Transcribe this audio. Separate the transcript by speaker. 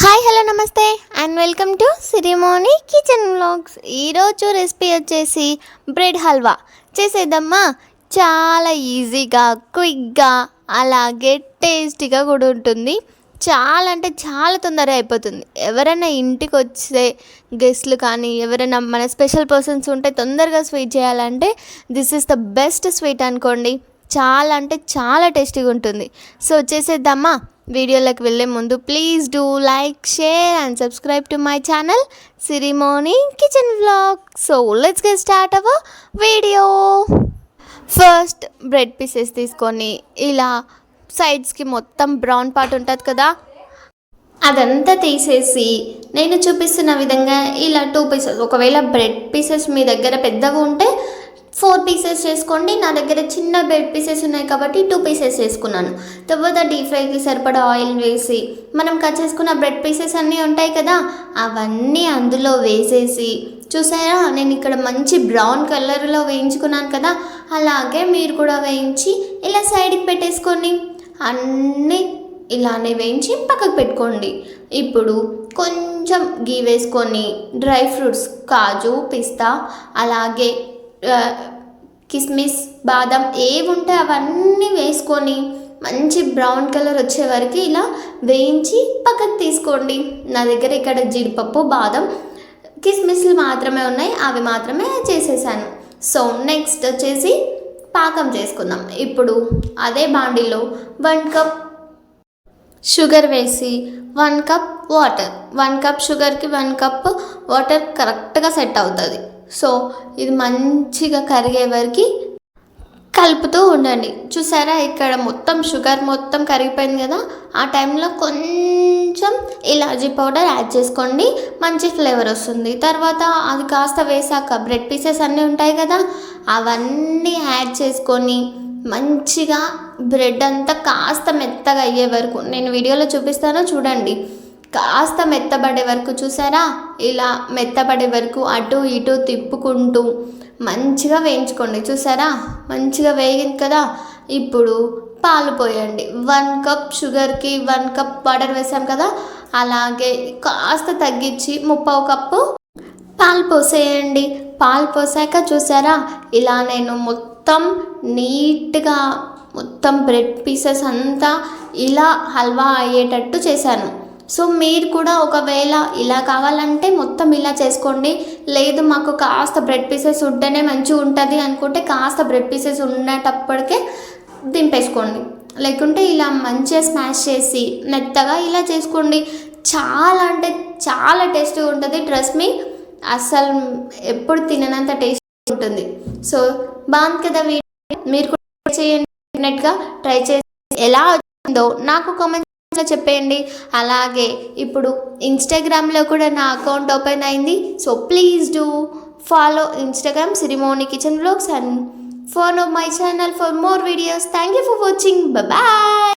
Speaker 1: Hi hello నమస్తే and welcome to Sirimoni kitchen vlogs. ఈరోజు recipe వచ్చేసి బ్రెడ్ హల్వా చేసేద్దామా. చాలా ఈజీగా క్విక్గా అలాగే టేస్టీగా కూడా ఉంటుంది. చాలా అంటే చాలా తొందరగా అయిపోతుంది. ఎవరైనా ఇంటికి వచ్చే గెస్ట్లు కానీ ఎవరైనా మన స్పెషల్ పర్సన్స్ ఉంటే తొందరగా స్వీట్ చేయాలంటే this is the best sweet అనుకోండి. చాలా అంటే చాలా టేస్టీగా ఉంటుంది. సో చేసేద్దామా. వీడియోలోకి వెళ్ళే ముందు please do like, share and subscribe to my channel Sirimoni kitchen vlog. So let's get start our video. First bread pieces తీసుకొని ఇలా సైడ్స్కి మొత్తం బ్రౌన్ పార్ట్ ఉంటుంది కదా, అదంతా తీసేసి నేను చూపిస్తున్న విధంగా ఇలా 2 పీసెస్, ఒకవేళ బ్రెడ్ పీసెస్ మీ దగ్గర పెద్దగా ఉంటే 4 పీసెస్ చేసుకోండి. నా దగ్గర చిన్న బ్రెడ్ పీసెస్ ఉన్నాయి కాబట్టి 2 పీసెస్ చేసుకున్నాను. తర్వాత డీప్ ఫ్రైకి సరిపడా ఆయిల్ వేసి మనం కట్ చేసుకున్న బ్రెడ్ పీసెస్ అన్నీ ఉంటాయి కదా, అవన్నీ అందులో వేసేసి చూసారా, నేను ఇక్కడ మంచి బ్రౌన్ కలర్లో వేయించుకున్నాను కదా, అలాగే మీరు కూడా వేయించి ఇలా సైడ్కి పెట్టేసుకోండి. అన్నీ ఇలానే వేయించి పక్కకు పెట్టుకోండి. ఇప్పుడు కొంచెం గీ వేసుకొని డ్రై ఫ్రూట్స్ కాజు, పిస్తా, అలాగే కిస్మిస్, బాదం ఏవి ఉంటే అవన్నీ వేసుకొని మంచి బ్రౌన్ కలర్ వచ్చే వరకు ఇలా వేయించి పక్కకు తీసుకోండి. నా దగ్గర ఇక్కడ జీడిపప్పు, బాదం, కిస్మిస్లు మాత్రమే ఉన్నాయి, అవి మాత్రమే చేసేసాను. సో నెక్స్ట్ వచ్చేసి పాకం చేసుకుందాం. ఇప్పుడు అదే బాండీలో 1 కప్ షుగర్ వేసి 1 కప్ వాటర్, 1 కప్ షుగర్కి 1 కప్ వాటర్ కరెక్ట్గా సెట్ అవుతుంది. సో ఇది మంచిగా కరిగే వరకు కలుపుతూ ఉండండి. చూసారా, ఇక్కడ మొత్తం షుగర్ మొత్తం కరిగిపోయింది కదా, ఆ టైంలో కొంచెం ఇలాచీ పౌడర్ యాడ్ చేసుకోండి, మంచి ఫ్లేవర్ వస్తుంది. తర్వాత అది కాస్త వేసాక బ్రెడ్ పీసెస్ అన్నీ ఉంటాయి కదా, అవన్నీ యాడ్ చేసుకొని మంచిగా బ్రెడ్ అంతా కాస్త మెత్తగా అయ్యే వరకు, నేను వీడియోలో చూపిస్తానో చూడండి, కాస్త మెత్తబడే వరకు, చూసారా ఇలా మెత్తబడే వరకు అటు ఇటు తిప్పుకుంటూ మంచిగా వేయించుకోండి. చూసారా మంచిగా వేగింది కదా, ఇప్పుడు పాలు పోయండి. 1 కప్ షుగర్కి 1 కప్ వాటర్ వేసాం కదా, అలాగే కాస్త తగ్గించి 3/4 కప్పు పాలు పోసేయండి. పాలు పోసాక చూసారా, ఇలా నేను మొత్తం నీట్గా మొత్తం బ్రెడ్ పీసెస్ అంతా ఇలా హల్వా అయ్యేటట్టు చేశాను. సో మీరు కూడా ఒకవేళ ఇలా కావాలంటే మొత్తం ఇలా చేసుకోండి. లేదు మాకు కాస్త బ్రెడ్ పీసెస్ ఉంటేనే మంచిగా ఉంటుంది అనుకుంటే కాస్త బ్రెడ్ పీసెస్ ఉండేటప్పటికే దింపేసుకోండి. లేకుంటే ఇలా మంచిగా స్మాష్ చేసి మెత్తగా ఇలా చేసుకోండి. చాలా అంటే చాలా టేస్టీగా ఉంటుంది. ట్రస్ట్ మీ, అస్సలు ఎప్పుడు తిననంత టేస్ట్ ఉంటుంది. సో బాగుంది కదా వీడియో, మీరు కూడా చేయండి, డెఫినెట్గా ట్రై చేసి ఎలా వచ్చిందో నాకు కామెంట్ చెప్పేయండి. అలాగే ఇప్పుడు ఇన్స్టాగ్రామ్లో కూడా నా అకౌంట్ ఓపెన్ అయింది. So please do follow Instagram Sirimoni kitchen vlogs and follow my channel for more videos. Thank you for watching. Bye.